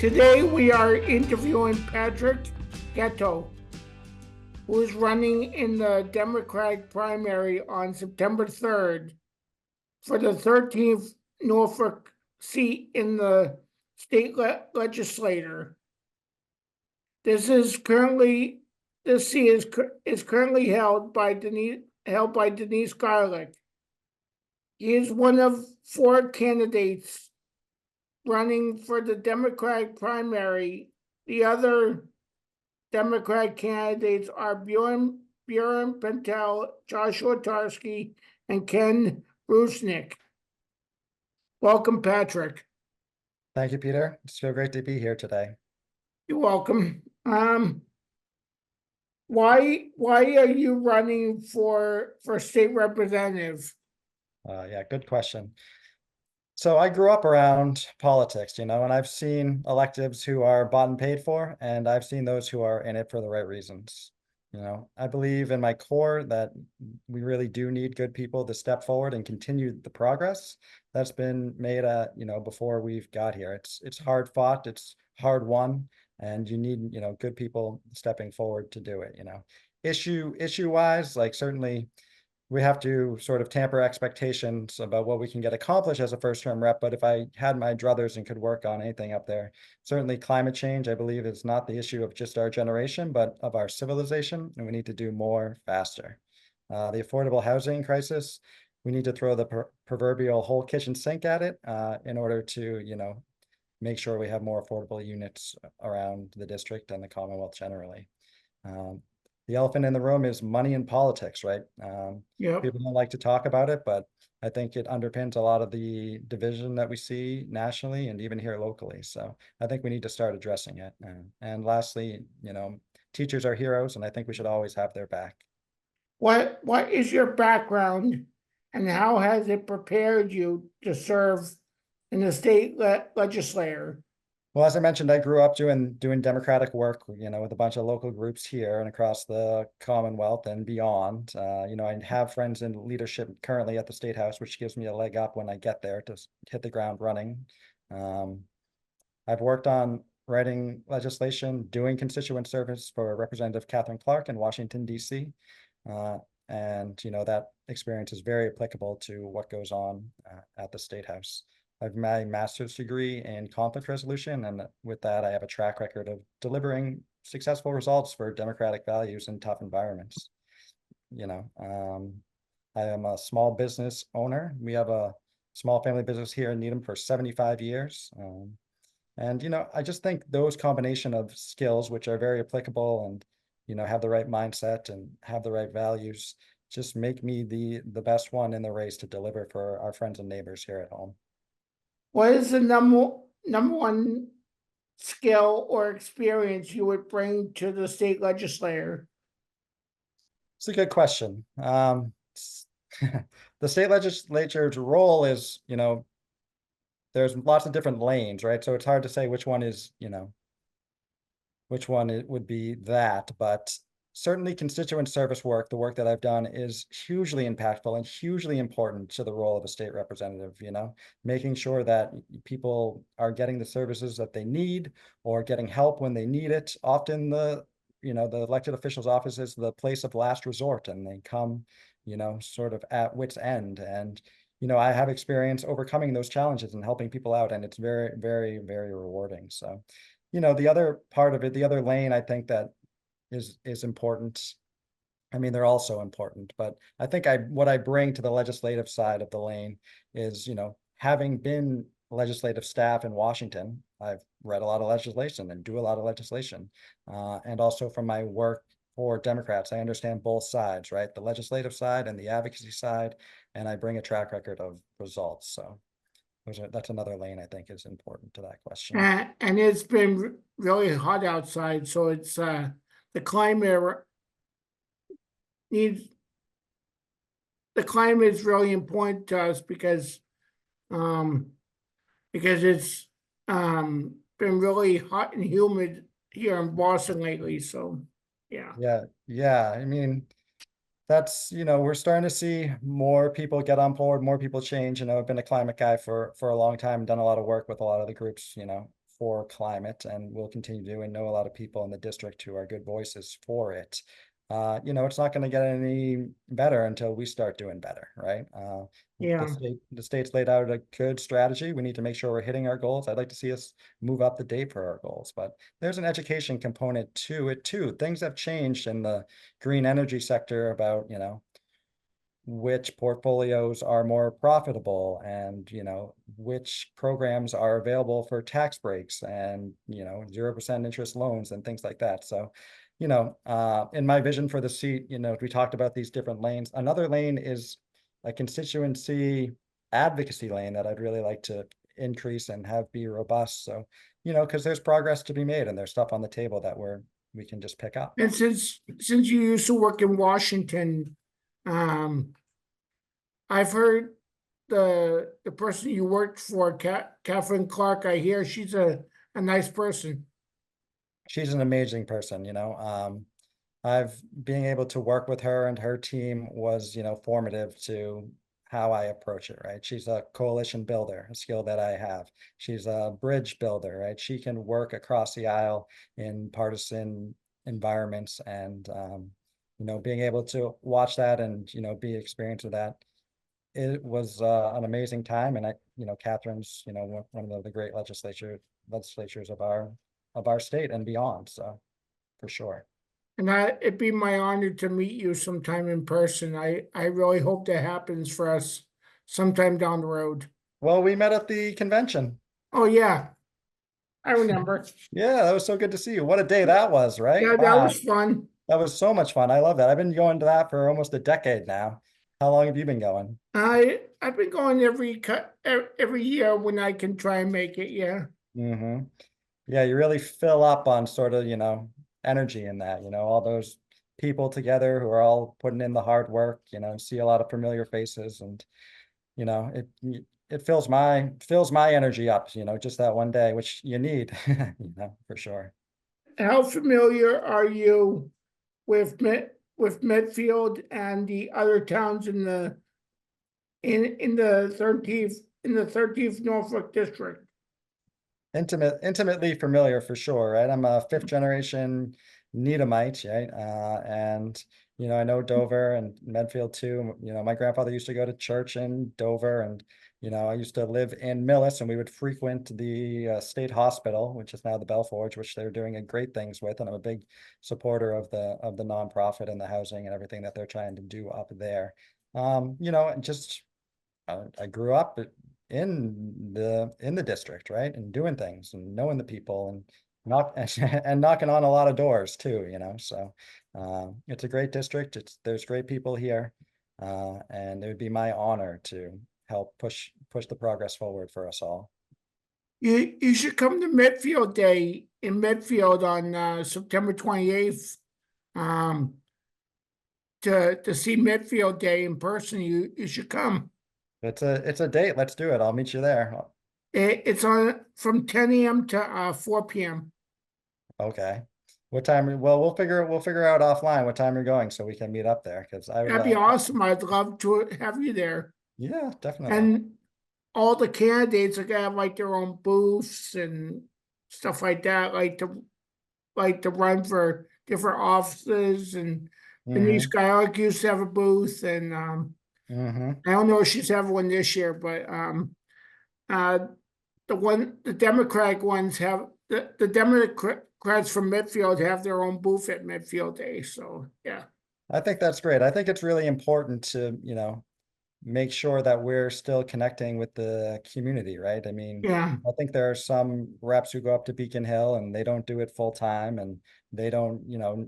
Today we are interviewing Patrick Gatto, who is running in the Democratic primary on September 3rd for the 13th Norfolk seat in the state legislature. This seat is currently held by Denise Garlick. He is one of four candidates running for the Democratic primary. The other Democratic candidates are Buren Pentel, Joshua Tarski, and Ken Rusnick. Welcome, Patrick. Thank you, Peter. It's so great to be here today. You're welcome. Why are you running for state representative? Yeah, good question. So I grew up around politics, and I've seen electives who are bought and paid for, and I've seen those who are in it for the right reasons. I believe in my core that we really do need good people to step forward and continue the progress that's been made, before we've got here. It's hard fought, it's hard won, and you need, good people stepping forward to do it. Issue wise, like certainly we have to sort of tamper expectations about what we can get accomplished as a first-term rep. But if I had my druthers and could work on anything up there, certainly climate change, I believe, is not the issue of just our generation, but of our civilization, and we need to do more faster. The affordable housing crisis, we need to throw the proverbial whole kitchen sink at it in order to, make sure we have more affordable units around the district and the Commonwealth generally. The elephant in the room is money in politics, right? Yep. People don't like to talk about it, but I think it underpins a lot of the division that we see nationally and even here locally. So I think we need to start addressing it. And lastly, teachers are heroes, and I think we should always have their back. What is your background, and how has it prepared you to serve in the state legislature? Well, as I mentioned, I grew up doing democratic work, with a bunch of local groups here and across the Commonwealth and beyond. I have friends in leadership currently at the State House, which gives me a leg up when I get there to hit the ground running. I've worked on writing legislation, doing constituent service for Representative Catherine Clark in Washington, D.C. And that experience is very applicable to what goes on at the State House. I have my master's degree in conflict resolution, and with that, I have a track record of delivering successful results for democratic values in tough environments. I am a small business owner. We have a small family business here in Needham for 75 years. And I just think those combination of skills, which are very applicable and, have the right mindset and have the right values, just make me the best one in the race to deliver for our friends and neighbors here at home. What is the number one skill or experience you would bring to the state legislature? It's a good question. The state legislature's role is, there's lots of different lanes, right? So it's hard to say which one is, which one it would be that, but certainly constituent service work, the work that I've done, is hugely impactful and hugely important to the role of a state representative, making sure that people are getting the services that they need or getting help when they need it. Often the elected official's office is the place of last resort, and they come, sort of at wit's end. And, I have experience overcoming those challenges and helping people out, and it's very, very, very rewarding. So, the other part of it, the other lane, I think that is important. I mean, they're also important, but I think what I bring to the legislative side of the lane is, having been legislative staff in Washington, I've read a lot of legislation and do a lot of legislation. And also from my work for Democrats, I understand both sides, right? The legislative side and the advocacy side, and I bring a track record of results. So that's another lane I think is important to that question. And it's been really hot outside, so it's the climate is really important to us because it's been really hot and humid here in Boston lately. So yeah. I mean, that's, we're starting to see more people get on board, more people change. I've been a climate guy for a long time, done a lot of work with a lot of the groups, for climate, and will continue to, and know a lot of people in the district who are good voices for it. It's not going to get any better until we start doing better, right? Yeah. The state's laid out a good strategy. We need to make sure we're hitting our goals. I'd like to see us move up the date for our goals, but there's an education component to it too. Things have changed in the green energy sector about, which portfolios are more profitable, and which programs are available for tax breaks, and 0% interest loans and things like that. So in my vision for the seat, we talked about these different lanes. Another lane is a constituency advocacy lane that I'd really like to increase and have be robust. So because there's progress to be made, and there's stuff on the table that we can just pick up. And since you used to work in Washington, um, I've heard the person you worked for, Catherine Clark, I hear she's a nice person. She's an amazing person. I've being able to work with her and her team was, formative to how I approach it, right? She's a coalition builder, a skill that I have. She's a bridge builder, right? She can work across the aisle in partisan environments, and being able to watch that and be experienced with that. It was an amazing time, and Catherine's one of the great legislatures of our state and beyond. So for sure. And it'd be my honor to meet you sometime in person. I really hope that happens for us sometime down the road. Well, we met at the convention. Oh, yeah, I remember. Yeah, that was so good to see you. What a day that was, right? Yeah, that Wow, was fun. that was so much fun. I love that. I've been going to that for almost a decade now. How long have you been going? I've been going every year when I can try and make it. Yeah. Mm-hmm. Yeah, you really fill up on sort of, energy in that, all those people together who are all putting in the hard work, see a lot of familiar faces, and, it fills my energy up, just that one day, which you need, for sure. How familiar are you with Medfield and the other towns in the 13th Norfolk District? Intimately familiar for sure, right? I'm a fifth generation Needhamite, right? And I know Dover and Medfield too. My grandfather used to go to church in Dover, and I used to live in Millis, and we would frequent the state hospital, which is now the Belforge, which they're doing great things with. And I'm a big supporter of the nonprofit and the housing and everything that they're trying to do up there. Just I grew up in the district, right? And doing things and knowing the people, and knock and knocking on a lot of doors too, so it's a great district. There's great people here, and it would be my honor to help push the progress forward for us all. You should come to Medfield Day in Medfield on September 28th. To see Medfield Day in person, you should come. It's a date. Let's do it. I'll meet you there. It's on from 10 a.m. to 4 p.m. Okay. What time? Well, we'll figure out offline what time you're going so we can meet up there, because I would That'd be awesome. I'd love to have you there. yeah, definitely. And all the candidates are gonna have like their own booths and stuff like that, like to run for different offices. And Denise Mm-hmm. Skylark used to have a booth, and Mm-hmm. I don't know if she's having one this year, but uh, the Democratic ones have the Democrats from Medfield have their own booth at Medfield Day. So yeah, I think that's great. I think it's really important to, make sure that we're still connecting with the community, right? I mean, yeah, I think there are some reps who go up to Beacon Hill and they don't do it full time, and they don't,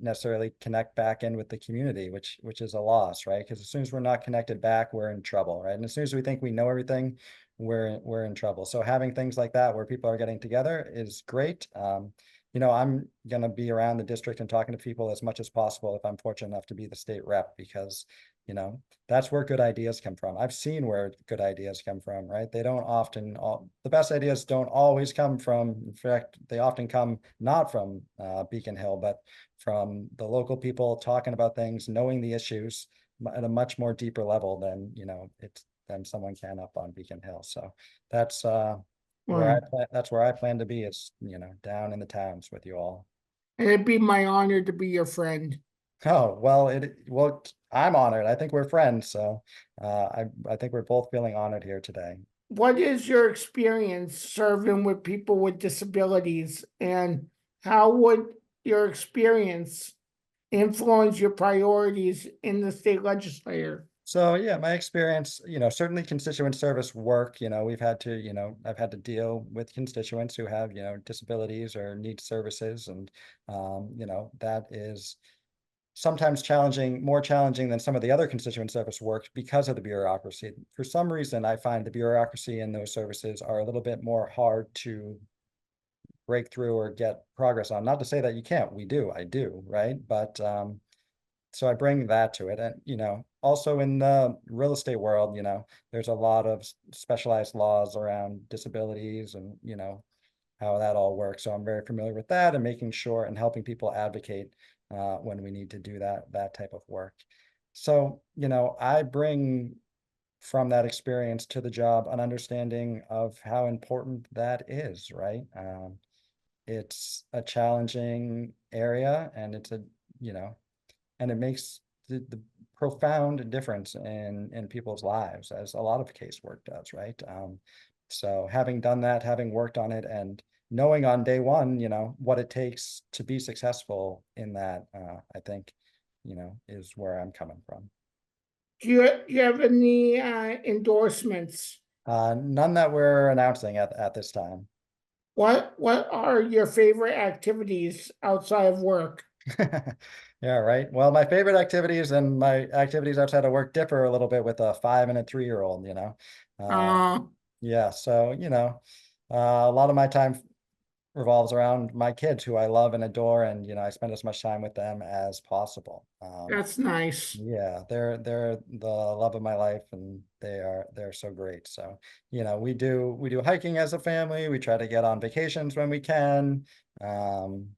necessarily connect back in with the community, which is a loss, right? Because as soon as we're not connected back, we're in trouble, right? And as soon as we think we know everything, we're in trouble. So having things like that where people are getting together is great. I'm gonna be around the district and talking to people as much as possible if I'm fortunate enough to be the state rep, because that's where good ideas come from. I've seen where good ideas come from, right? They don't often, the best ideas don't always come from, in fact, they often come not from Beacon Hill, but from the local people talking about things, knowing the issues at a much more deeper level than, than someone can up on Beacon Hill. So that's Well, that's where I plan to be, is, down in the towns with you all. and it'd be my honor to be your friend. Oh, well, I'm honored. I think we're friends, so I think we're both feeling honored here today. What is your experience serving with people with disabilities, and how would your experience influence your priorities in the state legislature? So yeah, my experience, certainly constituent service work, I've had to deal with constituents who have, disabilities or need services, and that is sometimes challenging, more challenging than some of the other constituent service work because of the bureaucracy. For some reason, I find the bureaucracy in those services are a little bit more hard to break through or get progress on. Not to say that you can't, I do, right? But so I bring that to it. And, also in the real estate world, there's a lot of specialized laws around disabilities and, how that all works. So I'm very familiar with that, and making sure and helping people advocate when we need to do that type of work. So, I bring from that experience to the job an understanding of how important that is, right? It's a challenging area, and and it makes the profound difference in people's lives, as a lot of casework does, right? So having done that, having worked on it, and knowing on day one, what it takes to be successful in that, I think, is where I'm coming from. Do you have any endorsements? None that we're announcing at this time. What are your favorite activities outside of work? Yeah, right. Well, my favorite activities and my activities outside of work differ a little bit with a 5 and a 3-year-old, Uh, Uh, yeah, so, a lot of my time revolves around my kids, who I love and adore, and, I spend as much time with them as possible. that's nice. Yeah, they're the love of my life, and they're so great. So, we do hiking as a family. We try to get on vacations when we can. Um,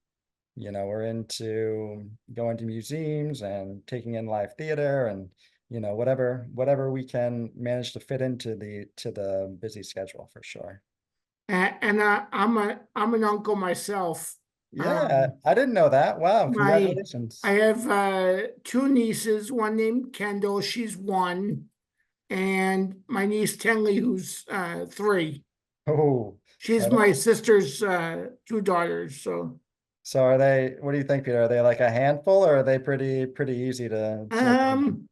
we're into going to museums and taking in live theater, and whatever we can manage to fit into the busy schedule, for sure. And I'm an uncle myself. Yeah, Um, I didn't know that. Wow, my I congratulations. have two nieces, one named Kendall, she's one, and my niece Tenley, who's 3. Oh, She's are my they, sister's two daughters. So so are they, what do you think, Peter? Are they like a handful, or are they pretty easy to um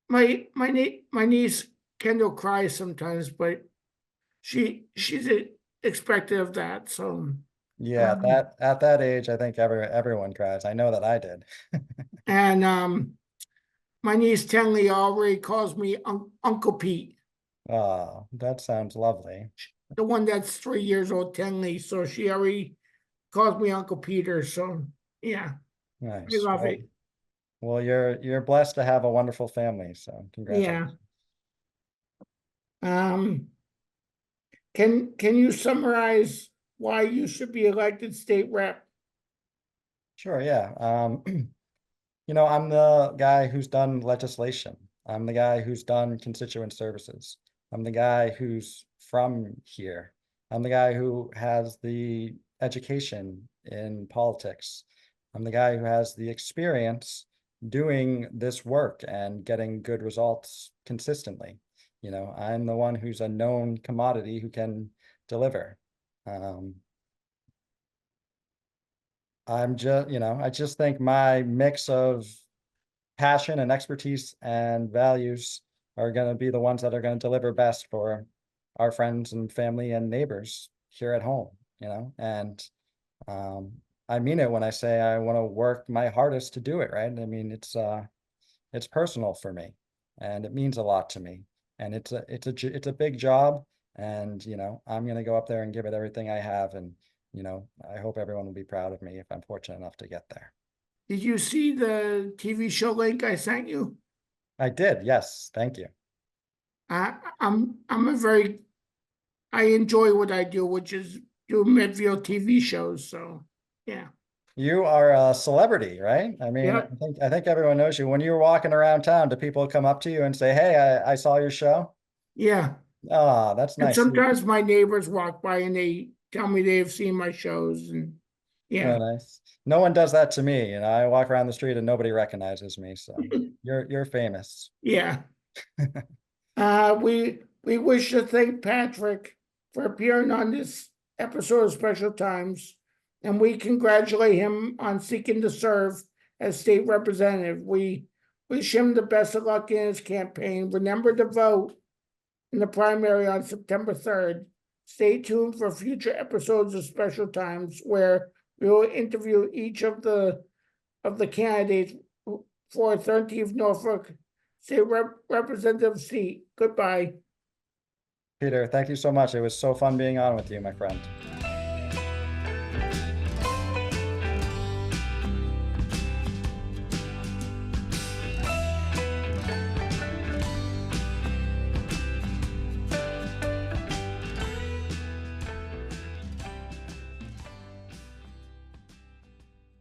my niece Kendall cries sometimes, but she's expected of that. So Yeah, um at that age, I think everyone cries. I know that I did. and my niece Tenley already calls me Uncle Pete, Oh, that sounds lovely. the one that's 3 years old, Tenley. So she already calls me Uncle Peter. So yeah, I Nice. love Well, it. you're blessed to have a wonderful family, so Yeah. congratulations. Um, can you summarize why you should be elected state rep? Sure, yeah. I'm the guy who's done legislation. I'm the guy who's done constituent services. I'm the guy who's from here. I'm the guy who has the education in politics. I'm the guy who has the experience doing this work and getting good results consistently. I'm the one who's a known commodity who can deliver. Um, I just think my mix of passion and expertise and values are going to be the ones that are going to deliver best for our friends and family and neighbors here at home, and um, I mean it when I say I want to work my hardest to do it, right? I mean, it's personal for me, and it means a lot to me, and it's a big job, and I'm going to go up there and give it everything I have, and I hope everyone will be proud of me if I'm fortunate enough to get there. Did you see the TV show link I sent you? I did, yes, thank you. I'm a very I enjoy what I do, which is do Medfield TV shows. So yeah. You are a celebrity, right? I mean, Yep. I think everyone knows you. When you're walking around town, do people come up to you and say, "Hey, I saw your show"? Yeah. Ah, that's And nice. sometimes my neighbors walk by and they tell me they have seen my shows and Oh, yeah, nice. No one does that to me, and I walk around the street and nobody recognizes me, so you're famous. yeah. We wish to thank Patrick for appearing on this episode of Special Times, and we congratulate him on seeking to serve as state representative. We wish him the best of luck in his campaign. Remember to vote in the primary on September 3rd. Stay tuned for future episodes of Special Times where we will interview each of the candidates for 13th Norfolk State Representative seat. Goodbye. Peter, thank you so much. It was so fun being on with you, my friend.